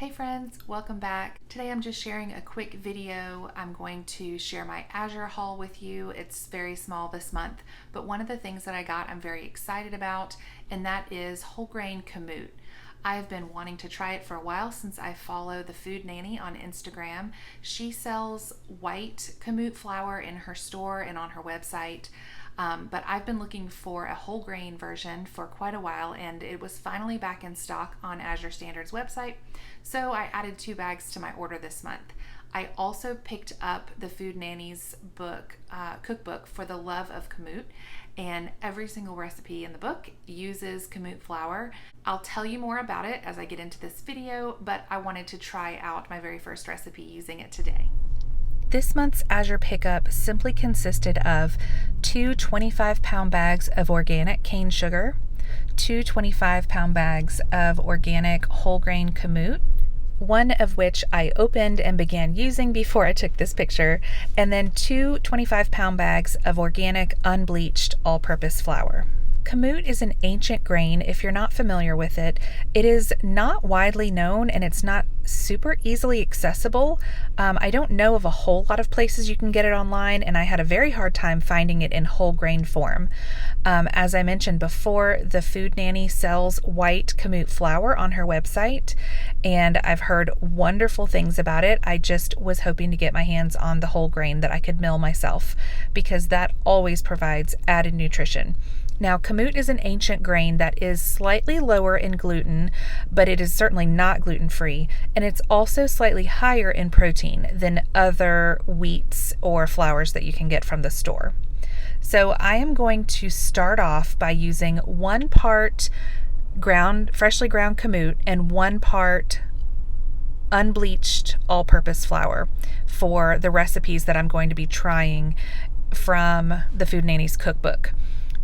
Hey friends, welcome back. Today I'm just sharing a quick video. I'm going to share my Azure haul with you. It's very small this month, but one of the things that I got I'm very excited about, and that is whole grain Kamut. I've been wanting to try it for a while since I follow the Food Nanny on Instagram. She sells white Kamut flour in her store and on her website. But I've been looking for a whole grain version for quite a while, and it was finally back in stock on Azure Standard's website. So I added 2 bags to my order this month. I also picked up the Food Nanny's book, cookbook for the love of Kamut, and every single recipe in the book uses Kamut flour. I'll tell you more about it as I get into this video, but I wanted to try out my very first recipe using it today. This month's Azure pickup simply consisted of 2 25-pound bags of organic cane sugar, 2 25-pound bags of organic whole grain Kamut, one of which I opened and began using before I took this picture, and then 2 25-pound bags of organic unbleached all-purpose flour. Kamut is an ancient grain. If you're not familiar with it, it is not widely known and it's not super easily accessible. I don't know of a whole lot of places you can get it online, and I had a very hard time finding it in whole grain form. As I mentioned before, the Food Nanny sells white Kamut flour on her website, and I've heard wonderful things about it. I just was hoping to get my hands on the whole grain that I could mill myself, because that always provides added nutrition. Now, Kamut is an ancient grain that is slightly lower in gluten, but it is certainly not gluten-free, and it's also slightly higher in protein than other wheats or flours that you can get from the store. So I am going to start off by using 1 part freshly ground Kamut and 1 part unbleached all-purpose flour for the recipes that I'm going to be trying from the Food Nanny's cookbook.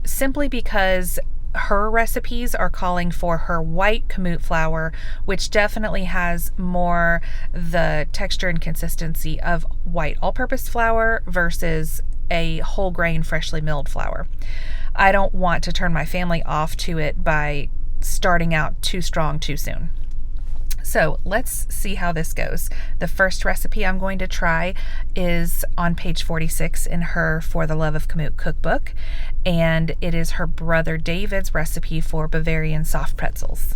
Simply because her recipes are calling for her white Kamut flour, which definitely has more the texture and consistency of white all-purpose flour versus a whole grain freshly milled flour. I don't want to turn my family off to it by starting out too strong too soon. So let's see how this goes. The first recipe I'm going to try is on page 46 in her For the Love of Kamut cookbook, and it is her brother David's recipe for Bavarian soft pretzels.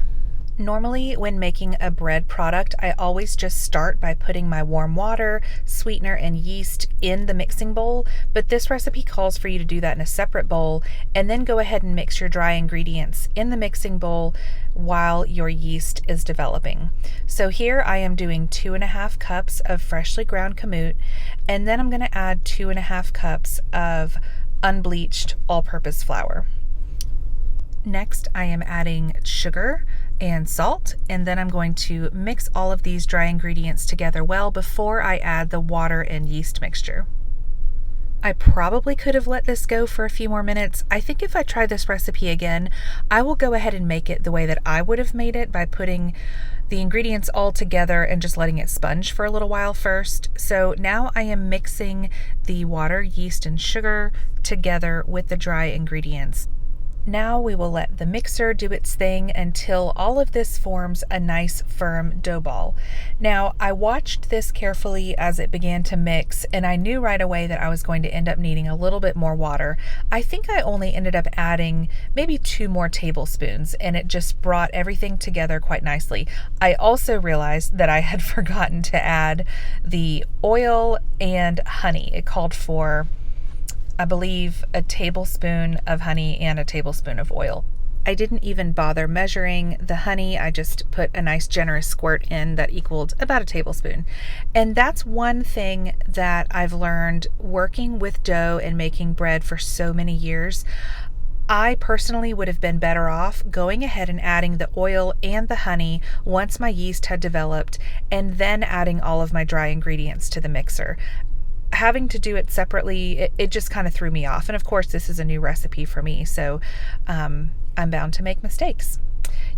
Normally, when making a bread product, I always just start by putting my warm water, sweetener, and yeast in the mixing bowl, but this recipe calls for you to do that in a separate bowl, and then go ahead and mix your dry ingredients in the mixing bowl while your yeast is developing. So here I am doing 2.5 cups of freshly ground Kamut, and then I'm going to add 2.5 cups of unbleached all-purpose flour. Next, I am adding sugar and salt, and then I'm going to mix all of these dry ingredients together well before I add the water and yeast mixture. I probably could have let this go for a few more minutes. I think if I try this recipe again, I will go ahead and make it the way that I would have made it, by putting the ingredients all together and just letting it sponge for a little while first. So now I am mixing the water, yeast, and sugar together with the dry ingredients. Now we will let the mixer do its thing until all of this forms a nice firm dough ball. Now, I watched this carefully as it began to mix, and I knew right away that I was going to end up needing a little bit more water. I think I only ended up adding maybe 2 more tablespoons, and it just brought everything together quite nicely. I also realized that I had forgotten to add the oil and honey. It called for, I believe, a tablespoon of honey and a tablespoon of oil. I didn't even bother measuring the honey. I just put a nice generous squirt in that equaled about a tablespoon. And that's one thing that I've learned working with dough and making bread for so many years. I personally would have been better off going ahead and adding the oil and the honey once my yeast had developed, and then adding all of my dry ingredients to the mixer. Having to do it separately, it just kind of threw me off. And of course, this is a new recipe for me, so I'm bound to make mistakes.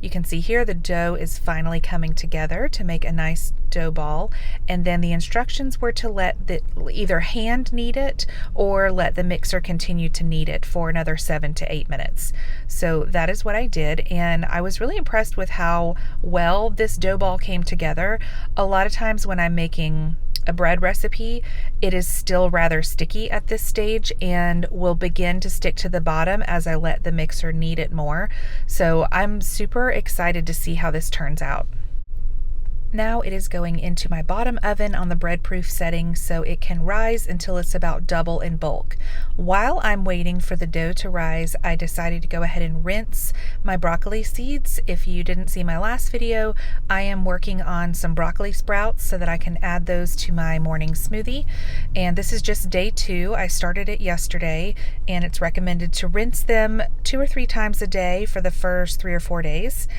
You can see here the dough is finally coming together to make a nice dough ball, and then the instructions were to let the either hand knead it or let the mixer continue to knead it for another 7 to 8 minutes. So that is what I did, and I was really impressed with how well this dough ball came together. A lot of times when I'm making a bread recipe, it is still rather sticky at this stage and will begin to stick to the bottom as I let the mixer knead it more. So I'm super excited to see how this turns out. Now it is going into my bottom oven on the bread proof setting so it can rise until it's about double in bulk. While I'm waiting for the dough to rise, I decided to go ahead and rinse my broccoli seeds. If you didn't see my last video, I am working on some broccoli sprouts so that I can add those to my morning smoothie. And this is just day 2. I started it yesterday, and it's recommended to rinse them 2 or 3 times a day for the first 3 or 4 days.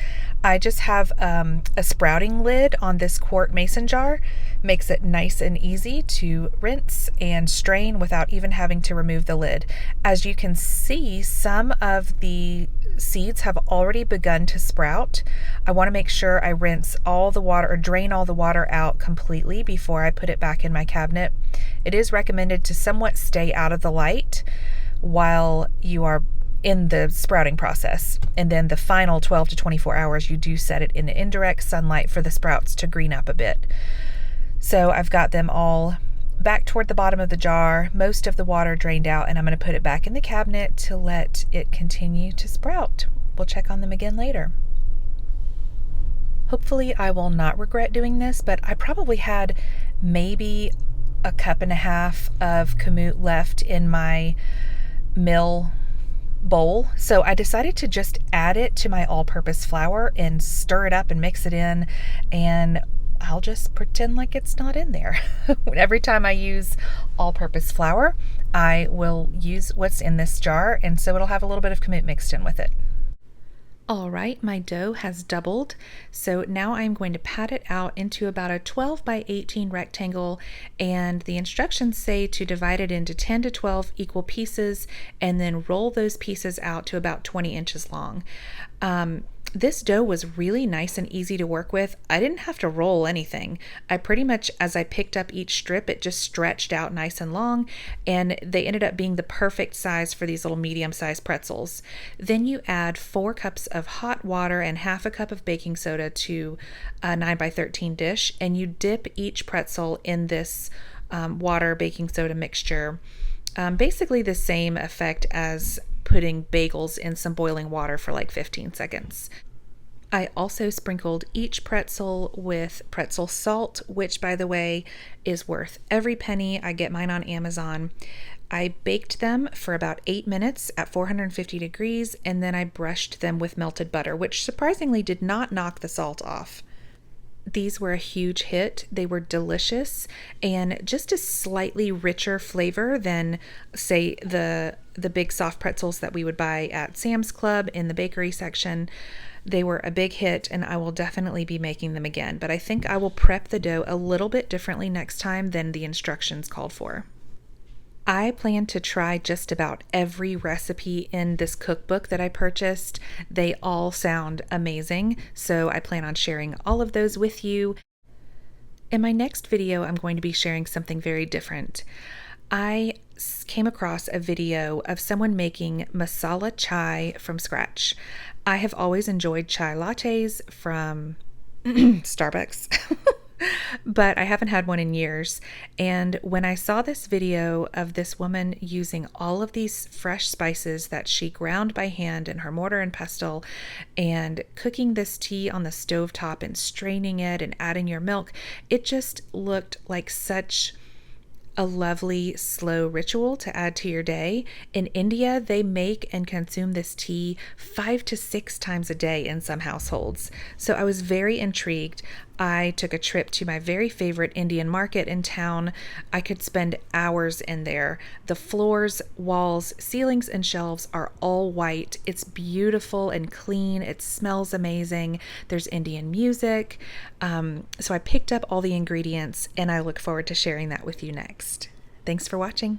I just have a sprouting lid on this quart mason jar. Makes it nice and easy to rinse and strain without even having to remove the lid. As you can see, some of the seeds have already begun to sprout. I want to make sure I rinse all the water or drain all the water out completely before I put it back in my cabinet. It is recommended to somewhat stay out of the light while you are in the sprouting process, and then the final 12 to 24 hours you do set it in indirect sunlight for the sprouts to green up a bit. So I've got them all back toward the bottom of the jar, most of the water drained out, and I'm going to put it back in the cabinet to let it continue to sprout. We'll check on them again later. Hopefully I will not regret doing this, but I probably had maybe a cup and a half of Kamut left in my mill bowl, so I decided to just add it to my all-purpose flour and stir it up and mix it in, and I'll just pretend like it's not in there. Every time I use all-purpose flour, I will use what's in this jar, and so it'll have a little bit of Kamut mixed in with it. All right, my dough has doubled, so now I'm going to pat it out into about a 12 by 18 rectangle, and the instructions say to divide it into 10 to 12 equal pieces and then roll those pieces out to about 20 inches long. This dough was really nice and easy to work with. I didn't have to roll anything. I pretty much, as I picked up each strip, it just stretched out nice and long, and they ended up being the perfect size for these little medium-sized pretzels. Then you add 4 cups of hot water and half a cup of baking soda to a 9 by 13 dish, and you dip each pretzel in this water baking soda mixture. Basically the same effect as putting bagels in some boiling water for like 15 seconds. I also sprinkled each pretzel with pretzel salt, which, by the way, is worth every penny. I get mine on Amazon. I baked them for about 8 minutes at 450 degrees, and then I brushed them with melted butter, which surprisingly did not knock the salt off. These were a huge hit. They were delicious and just a slightly richer flavor than, say, the big soft pretzels that we would buy at Sam's Club in the bakery section. They were a big hit, and I will definitely be making them again, but I think I will prep the dough a little bit differently next time than the instructions called for. I plan to try just about every recipe in this cookbook that I purchased. They all sound amazing, so I plan on sharing all of those with you. In my next video, I'm going to be sharing something very different. I came across a video of someone making masala chai from scratch. I have always enjoyed chai lattes from Starbucks. But I haven't had one in years. And when I saw this video of this woman using all of these fresh spices that she ground by hand in her mortar and pestle and cooking this tea on the stovetop and straining it and adding your milk, it just looked like such a lovely, slow ritual to add to your day. In India, they make and consume this tea 5 to 6 times a day in some households. So I was very intrigued. I took a trip to my very favorite Indian market in town. I could spend hours in there. The floors, walls, ceilings, and shelves are all white. It's beautiful and clean. It smells amazing. There's Indian music. So I picked up all the ingredients, and I look forward to sharing that with you next. Thanks for watching.